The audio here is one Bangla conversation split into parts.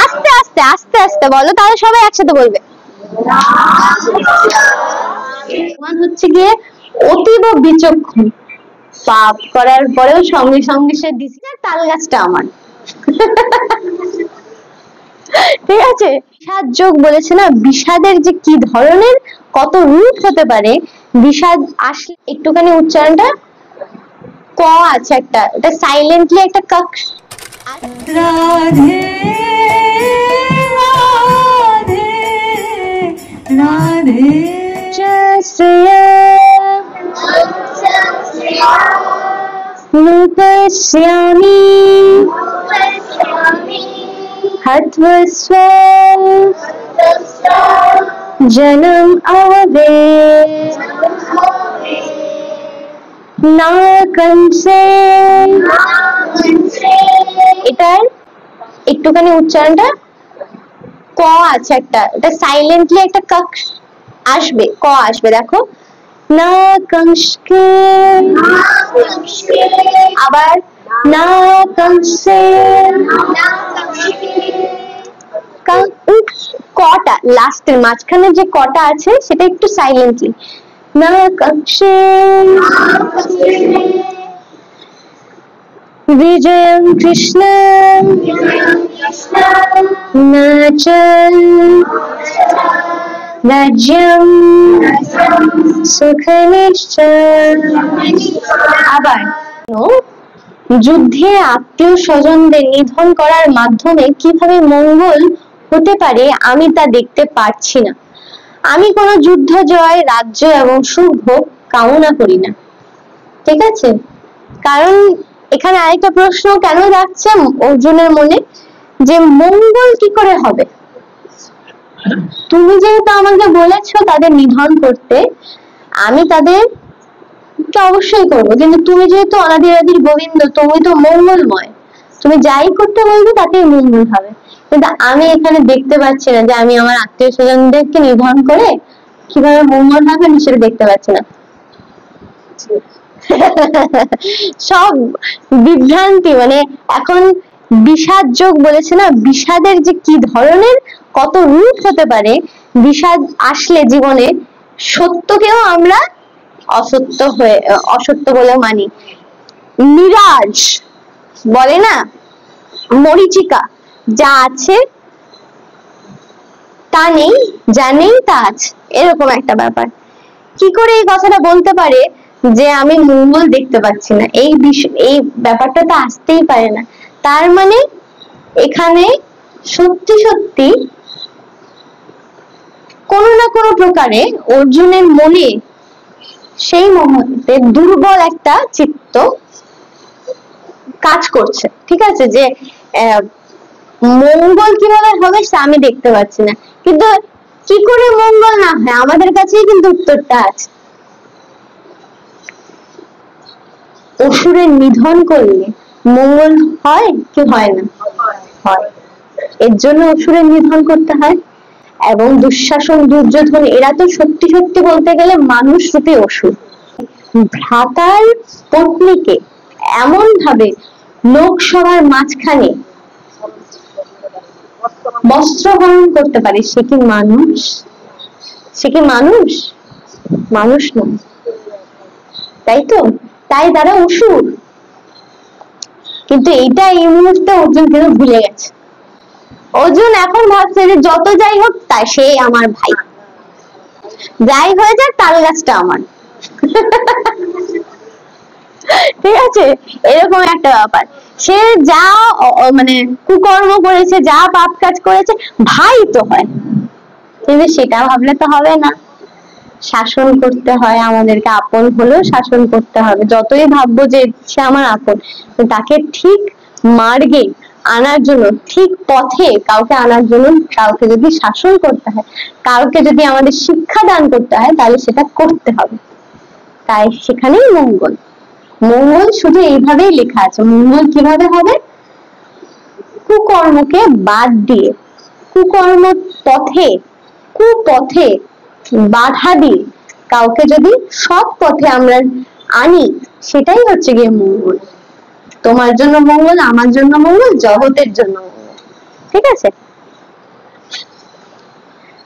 আস্তে আস্তে আস্তে আস্তে বলো, তাহলে সবাই একসাথে বলবে। হচ্ছে গিয়ে অতীব বিচক্ষণ, পাপ করার পরেও সঙ্গে সঙ্গে সে দিছে। তাল গাছটা আমার। ঠিক আছে, বিষাদ যোগ বলেছে না, বিষাদের যে কি ধরনের কত রূপ হতে পারে, বিষাদ আসলে একটুখানি উচ্চারণটা ক আছে একটা, এটা সাইলেন্টলি একটা কক। রাধে রাধে রাধে रूपस्यामि हत्वस्व जनम अवे ना कंसे। এটার একটুখানি উচ্চারণটা ক আছে একটা, এটা সাইলেন্টলি একটা কক আসবে, ক আসবে, দেখো না कंसके, আবার না कंसे। কটা লাস্টের মাঝখানে যে কটা আছে সেটা একটু সাইলেন্টলি না कंसे। विजयं कृष्ण नाचल राज्यम सुख निश्चय। আবার যুদ্ধে আত্মীয় স্বজনদের নিধন করার মাধ্যমে কিভাবে মঙ্গল হতে পারে আমি তা দেখতে পারছি না। আমি কোনো যুদ্ধ জয়, রাজ্য এবং সুখ ভোগ কামনা করি না। ঠিক আছে, কারণ এখানে আরেকটা প্রশ্ন কেন রাখছে অর্জুনের মনে, যে মঙ্গল কি করে হবে? তুমি যেহেতু আমাকে বলেছো তাদের নিধন করতে, আমি তাদের অবশ্যই করবো, কিন্তু তুমি যেহেতু অনাদিরাদির গোবিন্দ, তুমি তো মঙ্গলময়, তুমি যাই করতে বলবে তাতেই মঙ্গল হবে। কিন্তু আমি এখানে দেখতে পাচ্ছি না যে আমি আমার আত্মীয় স্বজনদেরকে নিধন করে কিভাবে মঙ্গল হবে, আমি সেটা দেখতে পাচ্ছি না। সব বিভ্রান্তি, মানে এখন বিষাদ যোগ বলেছে না, বিষাদের যে কি ধরনের কত রূপ হতে পারে, বিষাদ আসলে জীবনে সত্যকেও আমরা অসত্য বলে মানি। মিরাজ বলে না, মরীচিকা, যা আছে তা নেই, যা নেই তা আছে, এরকম একটা ব্যাপার। কি করে এই কথাটা বলতে পারে যে আমি মঙ্গল দেখতে পাচ্ছি না? এই ব্যাপারটা তো আসতেই পারে না। তার মানে এখানে সত্যি সত্যি কোনো না কোনো প্রকারে অর্জুনের মনে সেই মুহূর্তে দুর্বল একটা চিত্ত কাজ করছে। ঠিক আছে, যে মঙ্গল কিভাবে হবে তা আমি দেখতে পাচ্ছি না, কিন্তু কি করে মঙ্গল না হয় আমাদের কাছেই কিন্তু উত্তরটা আছে। অসুরের নিধন করলে মঙ্গল হয় কি হয় না? হয়। এর জন্য অসুরের নিধন করতে হয়। এবং দুঃশাসন, দুর্যোধন, এরা তো সত্যি সত্যি বলতে গেলে মানুষ রূপে অসুর। ভ্রাতার পত্নীকে এমন ভাবে লোকসভার মাঝখানে বস্ত্রহরণ করতে পারে, সে কি মানুষ? সে কি মানুষ? মানুষ নয়, তাই তো? তাই তারা অসুর। কিন্তু এইটা এই মুহূর্তে অর্জুন কিন্তু ভুলে গেছে। অর্জুন এখন ভাবছে যে যত যাই হোক তাই সে আমার ভাই, যাই হয়ে যাক তাল গাছটা আমার। ঠিক আছে, এরকম একটা ব্যাপার। সে যা মানে কুকর্ম করেছে, যা পাপ কাজ করেছে, ভাই তো হয়, কিন্তু সেটা ভাবলে তো হবে না। শাসন করতে হয় আমাদেরকে, আপন হলেও শাসন করতে হবে। যতই ভাববো যে সে আমার আপন, তাকে ঠিক মার্গে আনার জন্য, ঠিক পথে কাউকে আনার জন্য, কাউকে যদি শাসন করতে হয়, কাউকে যদি আমাদের শিক্ষা দান করতে হয়, তাহলে সেটা করতে হবে। তাই সেখানেই মঙ্গল। মঙ্গল শুধু এইভাবেই লেখা আছে। মঙ্গল কিভাবে হবে? কুকর্মকে বাদ দিয়ে, কুকর্ম পথে, কুপথে বাধা দিয়ে কাউকে যদি সৎ পথে আমরা আনি, সেটাই হচ্ছে গিয়ে মঙ্গল। তোমার জন্য মঙ্গল, আমার জন্য মঙ্গল, জগতের জন্য মঙ্গল। ঠিক আছে?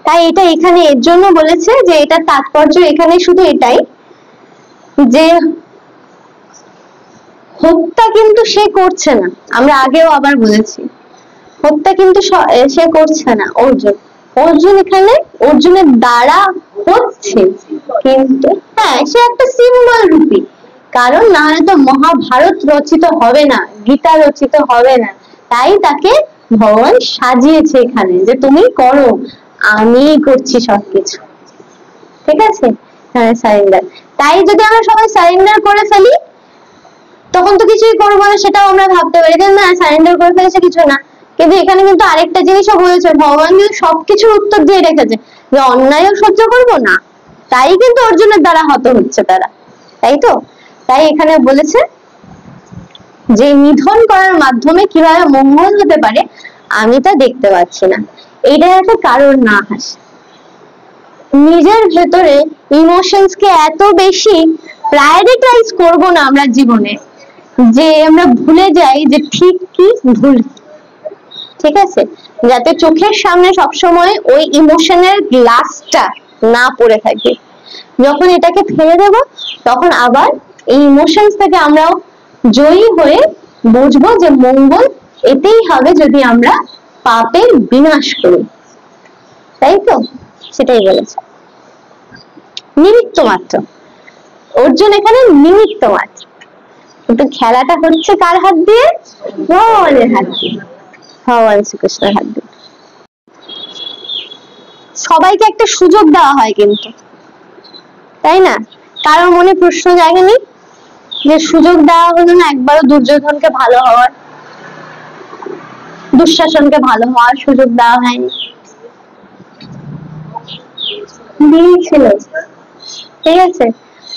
তাই এটা এখানে এর জন্য বলেছে যে এটা তাৎপর্য এখানে শুধু এটাই যে হত্যা কিন্তু সে করছে না, আমরা আগেও আবার বলেছি হত্যা কিন্তু সে করছে না অর্জুন, অর্জুন এখানে অর্জুনের দ্বারা হচ্ছে, কিন্তু হ্যাঁ সে একটা সিম্বল রূপী, কারণ না হলে তো মহাভারত রচিত হবে না, গীতা রচিত হবে না, তাই তাকে ভগবান সাজিয়েছে এখানে যে তুমি করো, আমি করছি সবকিছু, ঠিক আছে? হ্যাঁ সারেন্ডার, তাই যদি আমরা সবাই সারেন্ডার করে ফেলি তখন তো কিছুই করবো না, সেটাও আমরা ভাবতে পারি যে না সারেন্ডার করে ফেলেছে কিছু না, কিন্তু এখানে কিন্তু আরেকটা জিনিসও বলেছে ভগবান কিন্তু সবকিছুর উত্তর দিয়ে রেখেছে যে অন্যায়ও সহ্য করবো না, তাই কিন্তু অর্জুনের দ্বারা হত হচ্ছে তারা, তাই তো? তাই এখানে বলেছে যে নিধন করার মাধ্যমে কিভাবে মঙ্গল হতে পারে আমি তা দেখতে পাচ্ছি না, এইটা একটা কারণ না হাসে, নিজের ভেতরে ইমোশনস কে এত বেশি প্রায়োরিটাইজ করব না আমরা জীবনে যে আমরা ভুলে যাই যে ঠিক কি ভুল, ঠিক আছে? যাতে চোখের সামনে সবসময় ওই ইমোশনের গ্লাসটা না পড়ে থাকে, যখন এটাকে ফেলে দেব তখন আবার এই ইমোশনস থেকে আমরা জয়ী হয়ে বুঝবো যে মঙ্গল এতেই হবে যদি আমরা পাপের বিনাশ করি, তাই তো? সেটাই বলেছে, নিমিত্ত মাত্র অর্জুন এখানে নিমিত্ত মাত্র, কিন্তু খেলাটা হচ্ছে কার হাত দিয়ে? ভগবানের হাত দিয়ে, ভগবান শ্রীকৃষ্ণের হাত দিয়ে। সবাইকে একটা সুযোগ দেওয়া হয় কিন্তু, তাই না? কারোর মনে প্রশ্ন জাগেনি যে সুযোগ দেওয়া হলো না একবারও দুর্যোধনকে ভালো হওয়ার, দুঃশাসনকে ভালো হওয়ার সুযোগ দেওয়া হয়নি? দিয়েছিল, ঠিক আছে?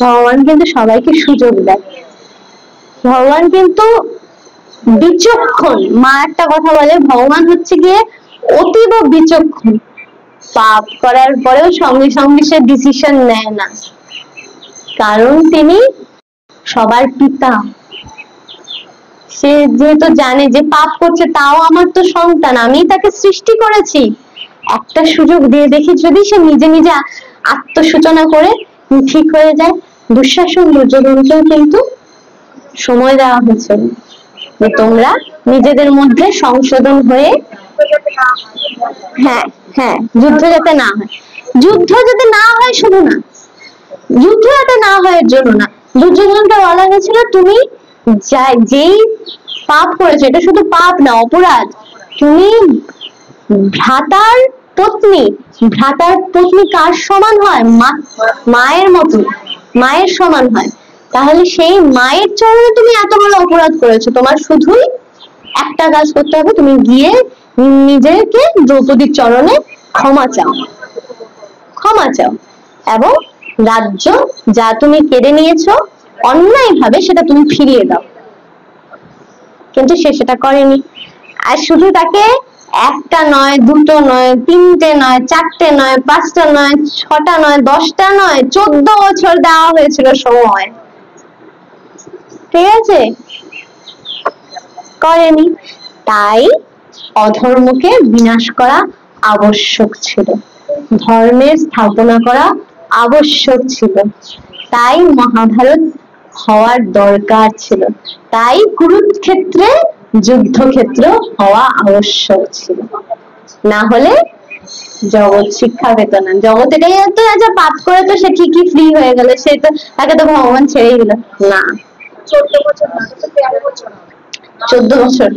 ভগবান কিন্তু সবাইকে সুযোগ দেয়, ভগবান কিন্তু বিচক্ষণ, মা একটা কথা বলে ভগবান হচ্ছে গিয়ে অতীব বিচক্ষণ, পাপ করার পরেও সঙ্গে সঙ্গে সে ডিসিশন নেয় না, কারণ তিনি সবার পিতা, সে যেহেতু জানে যে পাপ করছে তাও আমার তো সন্তান, আমি তাকে সৃষ্টি করেছি, একটা সুযোগ দিয়ে দেখি যদি সে নিজে নিজে আত্মসূচনা করে ঠিক হয়ে যায়। দুঃশাসন দুর্যোধনকেও কিন্তু সময় দেওয়া হয়েছে যে তোমরা নিজেদের মধ্যে সংশোধন হয়ে, হ্যাঁ হ্যাঁ যুদ্ধ যাতে না হয়, যুদ্ধ যাতে না হয় শুধু না, যুদ্ধ যাতে না হয় এর জন্য না, দুর্যোধনকে বলা হয়েছিল তুমি যেই পাপ করেছো, এটা শুধু পাপ না অপরাধ, তুমি ভ্রাতার পত্নী, ভ্রাতার পত্নী কার সমান হয়? মায়ের মতো, মায়ের সমান হয়, তাহলে সেই মায়ের চরণে তুমি এত বড় অপরাধ করেছো, তোমার শুধুই একটা কাজ করতে হবে, তুমি গিয়ে নিজেকে দ্রৌপদীর চরণে ক্ষমা চাও, ক্ষমা চাও, এবং রাজ্য যা তুমি কেড়ে নিয়েছো অন্যায় ভাবে সেটা তুমি ফিরিয়ে দাও, কিন্তু সে সেটা করেনি। আর শুধু তাকে একটা নয়, দুটো নয়, তিনটে নয়, চারটে নয়, পাঁচটা নয়, ছটা নয়, 10টা নয়, 14 বছর দেওয়া হয়েছিল সময়, ঠিক আছে? করেনি, তাই অধর্মকে বিনাশ করা আবশ্যক ছিল, ধর্মের স্থাপনা করা আবশ্যক ছিল, তাই মহাভারত হওয়ার দরকার ছিল, তাই কুরুক্ষেত্রে যুদ্ধক্ষেত্র হওয়া আবশ্যক ছিল, না হলে জগৎ শিক্ষা পেত না, জগৎ এটাই হতো আচ্ছা পাপ করে তো সে ঠিকই ফ্রি হয়ে গেল, সে তো তাকে তো ভগবান ছেড়েই দিল না। 14 বছর 14 বছর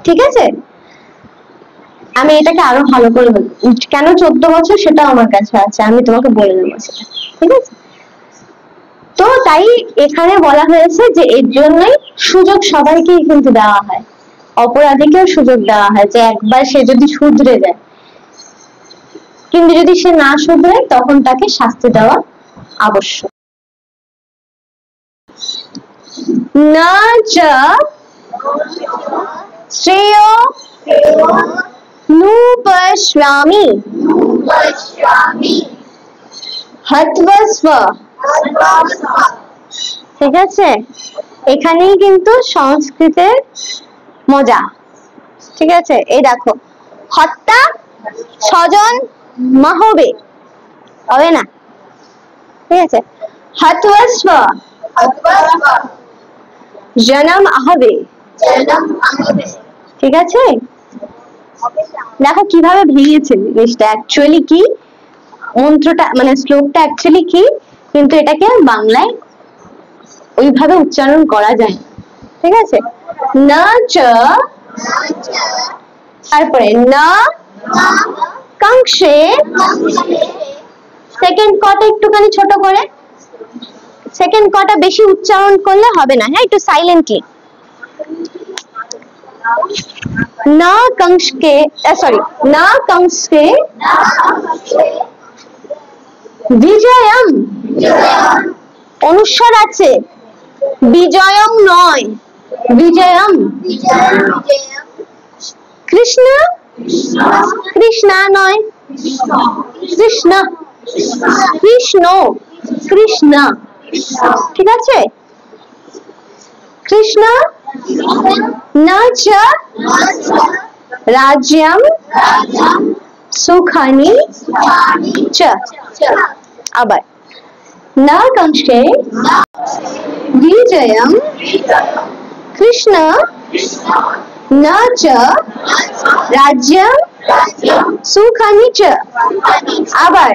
ঠিক আছে, আমি এটাকে আরো ভালো করে বলি কেন 14 বছর সেটাও আমার কাছে আছে, আমি তোমাকে বলে দেবো সেটা, ঠিক আছে? তো তাই এখানে বলা হয়েছে যে এর জন্যই সুযোগ সবাইকেই কিন্তু দেওয়া হয়, অপরাধীকেও সুযোগ দেওয়া হয় যে একবার সে যদি শুধরে যায়, কিন্তু যদি সে না শুধরে তখন তাকে শাস্তি দেওয়া আবশ্যক। না চ শ্রেয় নুপশ্যামি হতবস্ব, ঠিক আছে? এখানেই কিন্তু সংস্কৃতের মজা, ঠিক আছে? এই দেখো, হত্যা স্বজন মাহবে, হবে না, ঠিক আছে? হতবস্ব জনম আহবে, ঠিক আছে? দেখো কিভাবে ভেঙেছে জিনিসটা, অ্যাকচুয়ালি কি মন্ত্রটা, মানে শ্লোকটা অ্যাকচুয়ালি কি, কিন্তু এটাকে বাংলায় ওইভাবে উচ্চারণ করা যায়, ঠিক আছে? না চ, তারপরে না কাংশে, সেকেন্ড কটা একটুখানি ছোট করে, সেকেন্ড কটা বেশি উচ্চারণ করলে হবে না, হ্যাঁ, একটু সাইলেন্টলি। না কংসকে, সরি, না কংসকে বিজয়ম, অনুস্বার আছে, বিজয়ম নয়, বিজয়ম। কৃষ্ণ, কৃষ্ণা নয়, কৃষ্ণ, কৃষ্ণ, কৃষ্ণ, ঠিক আছে? কৃষ্ণ না চ রাজ্যম সুখানি চ, আবার না কংসে বিজয়ম কৃষ্ণ না চ রাজ্যম সুখানি চ, আবার